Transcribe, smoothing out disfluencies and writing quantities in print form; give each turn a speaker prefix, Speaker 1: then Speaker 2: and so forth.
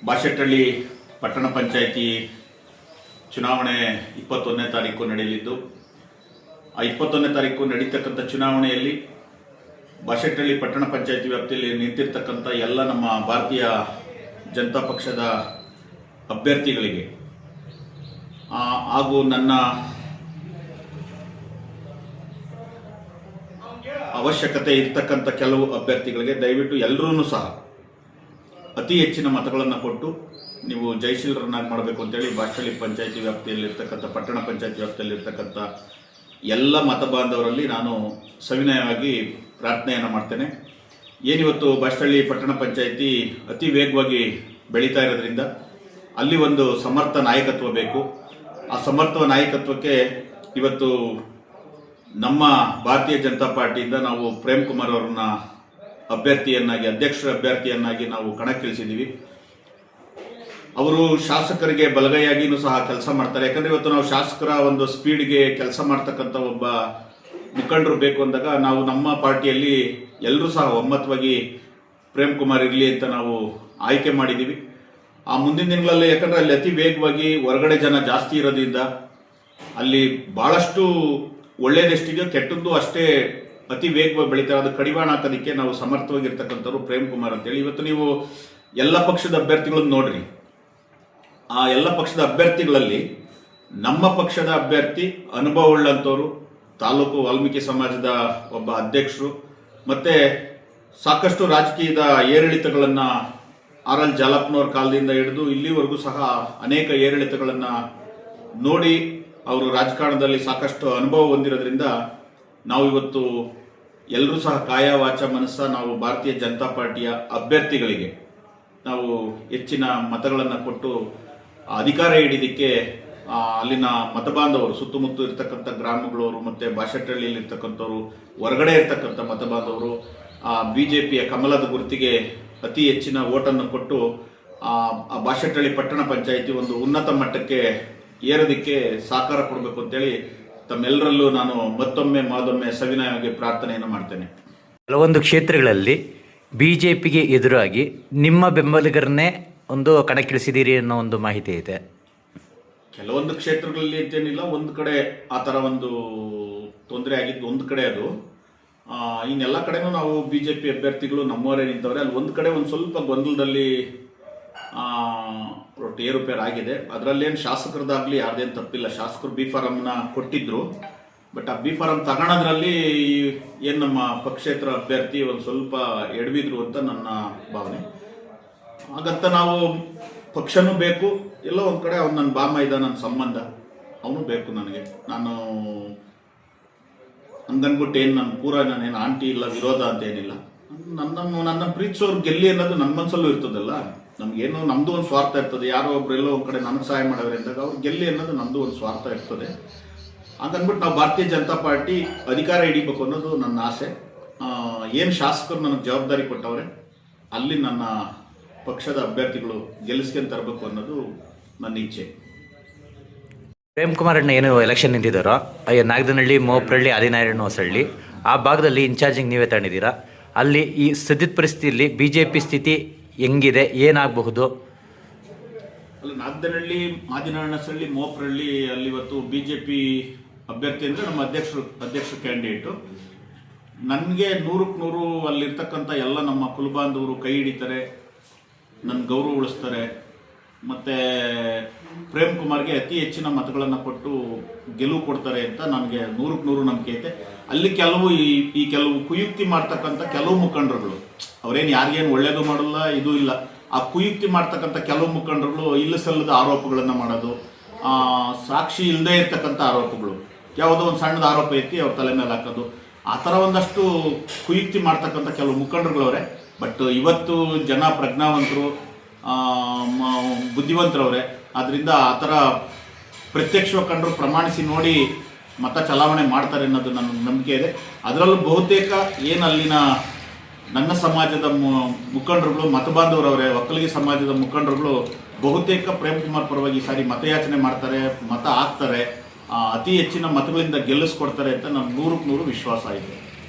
Speaker 1: ಬಾಶೆಟ್ಟಹಳ್ಳಿ ಪಟ್ಟಣ ಪಂಚಾಯಿತಿ ಚುನಾವಣೆ 21ನೇ ತಾರೀಕು ನಡೆಯಲಿದ್ದು, ಆ 21ನೇ ತಾರೀಕು ನಡೀತಕ್ಕಂಥ ಚುನಾವಣೆಯಲ್ಲಿ ಬಾಶೆಟ್ಟಹಳ್ಳಿ ಪಟ್ಟಣ ಪಂಚಾಯಿತಿ ವ್ಯಾಪ್ತಿಯಲ್ಲಿ ನಿಂತಿರ್ತಕ್ಕಂಥ ಎಲ್ಲ ನಮ್ಮ ಭಾರತೀಯ ಜನತಾ ಪಕ್ಷದ ಅಭ್ಯರ್ಥಿಗಳಿಗೆ ಹಾಗೂ ನನ್ನ ಅವಶ್ಯಕತೆ ಇರ್ತಕ್ಕಂಥ ಕೆಲವು ಅಭ್ಯರ್ಥಿಗಳಿಗೆ ದಯವಿಟ್ಟು ಎಲ್ಲರೂ ಸಹ ಅತಿ ಹೆಚ್ಚಿನ ಮತಗಳನ್ನು ಕೊಟ್ಟು ನೀವು ಜಯಶೀಲರನ್ನಾಗಿ ಮಾಡಬೇಕು ಅಂತೇಳಿ ಬಾಶೆಟ್ಟಹಳ್ಳಿ ಪಂಚಾಯಿತಿ ವ್ಯಾಪ್ತಿಯಲ್ಲಿರ್ತಕ್ಕಂಥ ಪಟ್ಟಣ ಪಂಚಾಯಿತಿ ವ್ಯಾಪ್ತಿಯಲ್ಲಿರ್ತಕ್ಕಂಥ ಎಲ್ಲ ಮತ ಬಾಂಧವರಲ್ಲಿ ನಾನು ಸವಿನಯವಾಗಿ ಪ್ರಾರ್ಥನೆಯನ್ನು ಮಾಡ್ತೇನೆ. ಏನಿವತ್ತು ಬಾಶೆಟ್ಟಹಳ್ಳಿ ಪಟ್ಟಣ ಪಂಚಾಯಿತಿ ಅತಿ ವೇಗವಾಗಿ ಬೆಳೀತಾ ಇರೋದ್ರಿಂದ ಅಲ್ಲಿ ಒಂದು ಸಮರ್ಥ ನಾಯಕತ್ವ ಬೇಕು. ಆ ಸಮರ್ಥ ನಾಯಕತ್ವಕ್ಕೆ ಇವತ್ತು ನಮ್ಮ ಭಾರತೀಯ ಜನತಾ ಪಾರ್ಟಿಯಿಂದ ನಾವು ಪ್ರೇಮ್ ಕುಮಾರ್ ಅವರನ್ನ ಅಧ್ಯಕ್ಷರ ಅಭ್ಯರ್ಥಿಯನ್ನಾಗಿ ನಾವು ಕಣಕ್ಕಿಳಿಸಿದ್ದೀವಿ. ಅವರು ಶಾಸಕರಿಗೆ ಬಲಗೈಯಾಗಿಯೂ ಸಹ ಕೆಲಸ ಮಾಡ್ತಾರೆ. ಯಾಕಂದರೆ ಇವತ್ತು ನಾವು ಶಾಸಕರ ಒಂದು ಸ್ಪೀಡ್ಗೆ ಕೆಲಸ ಮಾಡ್ತಕ್ಕಂಥ ಒಬ್ಬ ಮುಖಂಡರು ಬೇಕು ಅಂದಾಗ ನಾವು ನಮ್ಮ ಪಾರ್ಟಿಯಲ್ಲಿ ಎಲ್ಲರೂ ಸಹ ಒಮ್ಮತವಾಗಿ ಪ್ರೇಮ್ ಕುಮಾರ್ ಇರಲಿ ಅಂತ ನಾವು ಆಯ್ಕೆ ಮಾಡಿದ್ದೀವಿ. ಆ ಮುಂದಿನ ದಿನಗಳಲ್ಲಿ ಯಾಕಂದರೆ ಅಲ್ಲಿ ಅತಿ ವೇಗವಾಗಿ ಹೊರಗಡೆ ಜನ ಜಾಸ್ತಿ ಇರೋದ್ರಿಂದ ಅಲ್ಲಿ ಭಾಳಷ್ಟು ಒಳ್ಳೇದೆಷ್ಟಿದೆಯೋ ಕೆಟ್ಟದ್ದು ಅಷ್ಟೇ ಅತಿ ವೇಗವಾಗಿ ಬೆಳೀತಾರೆ. ಅದು ಕಡಿವಾಣ ಹಾಕೋದಕ್ಕೆ ನಾವು ಸಮರ್ಥವಾಗಿರ್ತಕ್ಕಂಥವ್ರು ಪ್ರೇಮ್ ಕುಮಾರ್ ಅಂತೇಳಿ. ಇವತ್ತು ನೀವು ಎಲ್ಲ ಪಕ್ಷದ ಅಭ್ಯರ್ಥಿಗಳನ್ನು ನೋಡ್ರಿ. ಆ ಎಲ್ಲ ಪಕ್ಷದ ಅಭ್ಯರ್ಥಿಗಳಲ್ಲಿ ನಮ್ಮ ಪಕ್ಷದ ಅಭ್ಯರ್ಥಿ ಅನುಭವವುಳ್ಳಂಥವ್ರು, ತಾಲೂಕು ವಾಲ್ಮೀಕಿ ಸಮಾಜದ ಒಬ್ಬ ಅಧ್ಯಕ್ಷರು, ಮತ್ತು ಸಾಕಷ್ಟು ರಾಜಕೀಯದ ಏರಿಳಿತಗಳನ್ನು RL ಜಾಲಪ್ಪನವ್ರ ಕಾಲದಿಂದ ಹಿಡಿದು ಇಲ್ಲಿವರೆಗೂ ಸಹ ಅನೇಕ ಏರಿಳಿತಗಳನ್ನು ನೋಡಿ ಅವರು ರಾಜಕಾರಣದಲ್ಲಿ ಸಾಕಷ್ಟು ಅನುಭವ ಹೊಂದಿರೋದ್ರಿಂದ ನಾವು ಇವತ್ತು ಎಲ್ಲರೂ ಸಹ ಕಾಯ ವಾಚ ಮನಸ್ಸ ನಾವು ಭಾರತೀಯ ಜನತಾ ಪಾರ್ಟಿಯ ಅಭ್ಯರ್ಥಿಗಳಿಗೆ ನಾವು ಹೆಚ್ಚಿನ ಮತಗಳನ್ನು ಕೊಟ್ಟು ಅಧಿಕಾರ ಹಿಡಿದಕ್ಕೆ ಅಲ್ಲಿನ ಮತಬಾಂಧವರು, ಸುತ್ತಮುತ್ತ ಇರ್ತಕ್ಕಂಥ ಗ್ರಾಮಗಳವರು ಮತ್ತು ಬಾಶೆಟ್ಟಹಳ್ಳಿಯಲ್ಲಿ ಇರ್ತಕ್ಕಂಥವ್ರು, ಹೊರಗಡೆ ಇರ್ತಕ್ಕಂಥ ಮತಬಾಂಧವರು BJPಯ ಕಮಲದ ಗುರುತಿಗೆ ಅತಿ ಹೆಚ್ಚಿನ ಓಟನ್ನು ಕೊಟ್ಟು ಆ ಬಾಶೆಟ್ಟಹಳ್ಳಿ ಪಟ್ಟಣ ಪಂಚಾಯಿತಿ ಒಂದು ಉನ್ನತ ಮಟ್ಟಕ್ಕೆ ಏರೋದಕ್ಕೆ ಸಹಕಾರ ಕೊಡಬೇಕು ಅಂತೇಳಿ ತಮ್ಮೆಲ್ಲರಲ್ಲೂ ನಾನು ಮತ್ತೊಮ್ಮೆ ಸವಿನಯವಾಗಿ ಪ್ರಾರ್ಥನೆಯನ್ನು ಮಾಡ್ತೇನೆ.
Speaker 2: ಕೆಲವೊಂದು ಕ್ಷೇತ್ರಗಳಲ್ಲಿ BJPಗೆ ಎದುರಾಗಿ ನಿಮ್ಮ ಬೆಂಬಲಿಗರನ್ನೇ ಒಂದು ಕಣಕ್ಕಿಳಿಸಿದ್ದೀರಿ ಅನ್ನೋ ಒಂದು ಮಾಹಿತಿ ಇದೆ.
Speaker 1: ಕೆಲವೊಂದು ಕ್ಷೇತ್ರಗಳಲ್ಲಿ ಅಂತೇನಿಲ್ಲ, ಒಂದು ಕಡೆ ಆ ಥರ ಒಂದು ತೊಂದರೆ ಆಗಿದ್ದು ಒಂದು ಕಡೆ. ಅದು ಇನ್ನೆಲ್ಲ ಕಡೆನೂ ನಾವು BJP ಅಭ್ಯರ್ಥಿಗಳು ನಮ್ಮವರೇ ನಿಂತವ್ರೆ. ಅಲ್ಲಿ ಒಂದು ಕಡೆ ಒಂದು ಸ್ವಲ್ಪ ಗೊಂದಲದಲ್ಲಿ ಏರುಪೇರು ಆಗಿದೆ. ಅದರಲ್ಲೇನು ಶಾಸಕರದಾಗಲಿ ಯಾರ್ದೇನು ತಪ್ಪಿಲ್ಲ. ಶಾಸಕರು B ಫಾರಮ್ನ ಕೊಟ್ಟಿದ್ರು, ಬಟ್ ಆ B ಫಾರಮ್ ತಗೊಳೋದ್ರಲ್ಲಿ ಏನು ನಮ್ಮ ಪಕ್ಷೇತರ ಅಭ್ಯರ್ಥಿ ಒಂದು ಸ್ವಲ್ಪ ಎಡವಿದ್ರು ಅಂತ ನನ್ನ ಭಾವನೆ. ಹಾಗಂತ ನಾವು ಪಕ್ಷನೂ ಬೇಕು, ಎಲ್ಲೋ ಒಂದು ಕಡೆ ಅವ್ನು ನನ್ನ ಬಾಮ ಇದ್ದ, ನನ್ನ ಸಂಬಂಧ ಅವನು ಬೇಕು ನನಗೆ. ನಾನು ಹಂಗನ್ಬಿಟ್ಟು ಏನು ನನ್ನ ಪೂರ ನಾನೇನು ಆಂಟಿ ಇಲ್ಲ, ವಿರೋಧ ಅಂತ ಏನಿಲ್ಲ. ನನ್ನ ಪ್ರೀತಿಸೋರು ಗೆಲ್ಲಿ ಅನ್ನೋದು ನನ್ನ ಮನಸ್ಸಲ್ಲೂ ಇರ್ತದಲ್ಲ. ನಮಗೇನು ನಮ್ಮದು ಒಂದು ಸ್ವಾರ್ಥ ಇರ್ತದೆ. ಯಾರೋ ಒಬ್ರು ಎಲ್ಲೋ ಒಂದು ಕಡೆ ನನಗೆ ಸಹಾಯ ಮಾಡೋರು ಅಂದಾಗ ಅವ್ರು ಗೆಲ್ಲಿ ಅನ್ನೋದು ನಮ್ಮದು ಒಂದು ಸ್ವಾರ್ಥ ಇರ್ತದೆ. ಹಾಗನ್ಬಿಟ್ಟು ನಾವು ಭಾರತೀಯ ಜನತಾ ಪಾರ್ಟಿ ಅಧಿಕಾರ ಹಿಡಿಬೇಕು ಅನ್ನೋದು ನನ್ನ ಆಸೆ. ಏನು ಶಾಸಕರು ನನಗೆ ಜವಾಬ್ದಾರಿ ಕೊಟ್ಟವ್ರೆ ಅಲ್ಲಿ ನನ್ನ ಪಕ್ಷದ ಅಭ್ಯರ್ಥಿಗಳು ಗೆಲ್ಲಿಸ್ಕೊಂಡು ತರಬೇಕು ಅನ್ನೋದು ನನ್ನ ಇಚ್ಛೆ.
Speaker 2: ಪ್ರೇಮ್ ಕುಮಾರ್ ಅಣ್ಣ ಏನು ಎಲೆಕ್ಷನ್ ನಿಂತಿದ್ದಾರೋ ನಾಗದನಹಳ್ಳಿ, ಮೋಪ್ರಹಳ್ಳಿ, ಆದಿನಾರಾಯಣ ಹೊಸಳ್ಳಿ ಆ ಭಾಗದಲ್ಲಿ ಇನ್ಚಾರ್ಜಿಂಗ್ ನೀವೇ ತಗೊಂಡಿದ್ದೀರಾ. ಅಲ್ಲಿ ಈ ಸದ್ಯದ ಪರಿಸ್ಥಿತಿಯಲ್ಲಿ BJP ಸ್ಥಿತಿ ಹೆಂಗಿದೆ, ಏನಾಗಬಹುದು?
Speaker 1: ಅಲ್ಲ, ನಾಗದನಹಳ್ಳಿ, ಆದಿನಾರಾಯಣ ಹೊಸಳ್ಳಿ, ಮೋಪ್ರಹಳ್ಳಿ ಅಲ್ಲಿ ಇವತ್ತು BJP ಅಭ್ಯರ್ಥಿ ಅಂದರೆ ನಮ್ಮ ಅಧ್ಯಕ್ಷ ಕ್ಯಾಂಡಿಡೇಟು. ನನಗೆ 100ಕ್ಕೆ 100 ಅಲ್ಲಿರ್ತಕ್ಕಂಥ ಎಲ್ಲ ನಮ್ಮ ಕುಲಬಾಂಧವರು ಕೈ ಹಿಡಿತಾರೆ, ನನ್ನ ಗೌರವ ಉಳಿಸ್ತಾರೆ. ಮತ್ತು ಪ್ರೇಮ್ ಕುಮಾರ್ಗೆ ಅತಿ ಹೆಚ್ಚಿನ ಮತಗಳನ್ನು ಕೊಟ್ಟು ಗೆಲುವು ಕೊಡ್ತಾರೆ ಅಂತ ನನಗೆ 100ಕ್ಕೆ 100 ನಂಬಿಕೆ ಐತೆ. ಅಲ್ಲಿ ಕೆಲವು ಕುಯುಕ್ತಿ ಮಾಡ್ತಕ್ಕಂಥ ಕೆಲವು ಮುಖಂಡರುಗಳು, ಅವರೇನು ಯಾರಿಗೇನು ಒಳ್ಳೇದು ಮಾಡಲ್ಲ, ಇದು ಇಲ್ಲ. ಆ ಕುಯುಕ್ತಿ ಮಾಡ್ತಕ್ಕಂಥ ಕೆಲವು ಮುಖಂಡರುಗಳು ಇಲ್ಲ ಸಲ್ಲದ ಆರೋಪಗಳನ್ನು ಮಾಡೋದು, ಸಾಕ್ಷಿ ಇಲ್ಲದೆ ಇರ್ತಕ್ಕಂಥ ಆರೋಪಗಳು, ಯಾವುದೋ ಒಂದು ಸಣ್ಣದ ಆರೋಪ ಎತ್ತಿ ಅವ್ರ ತಲೆ ಮೇಲೆ ಹಾಕೋದು, ಆ ಥರ ಒಂದಷ್ಟು ಕುಯುಕ್ತಿ ಮಾಡ್ತಕ್ಕಂಥ ಕೆಲವು ಮುಖಂಡರುಗಳವ್ರೆ. ಬಟ್ ಇವತ್ತು ಜನ ಪ್ರಜ್ಞಾವಂತರು, ಬುದ್ಧಿವಂತರವ್ರೆ. ಆದ್ದರಿಂದ ಆ ಥರ ಪ್ರತ್ಯಕ್ಷವಾಗಿ ಕಂಡರು ಪ್ರಮಾಣಿಸಿ ನೋಡಿ ಮತ ಚಲಾವಣೆ ಮಾಡ್ತಾರೆ ಅನ್ನೋದು ನನ್ನ ನಂಬಿಕೆ ಇದೆ. ಅದರಲ್ಲೂ ಬಹುತೇಕ ಏನು ಅಲ್ಲಿನ ನನ್ನ ಸಮಾಜದ ಮುಖಂಡರುಗಳು, ಮತಬಾಂಧವರವರೇ, ಒಕ್ಕಲಿಗೆ ಸಮಾಜದ ಮುಖಂಡರುಗಳು ಬಹುತೇಕ ಪ್ರೇಮ್ ಕುಮಾರ್ ಪರವಾಗಿ ಈ ಸಾರಿ ಮತಯಾಚನೆ ಮಾಡ್ತಾರೆ, ಮತ ಹಾಕ್ತಾರೆ, ಅತಿ ಹೆಚ್ಚಿನ ಮತಗಳಿಂದ ಗೆಲ್ಲಿಸ್ಕೊಡ್ತಾರೆ ಅಂತ ನನ್ನ 100ಕ್ಕೆ 100 ವಿಶ್ವಾಸ ಇದೆ.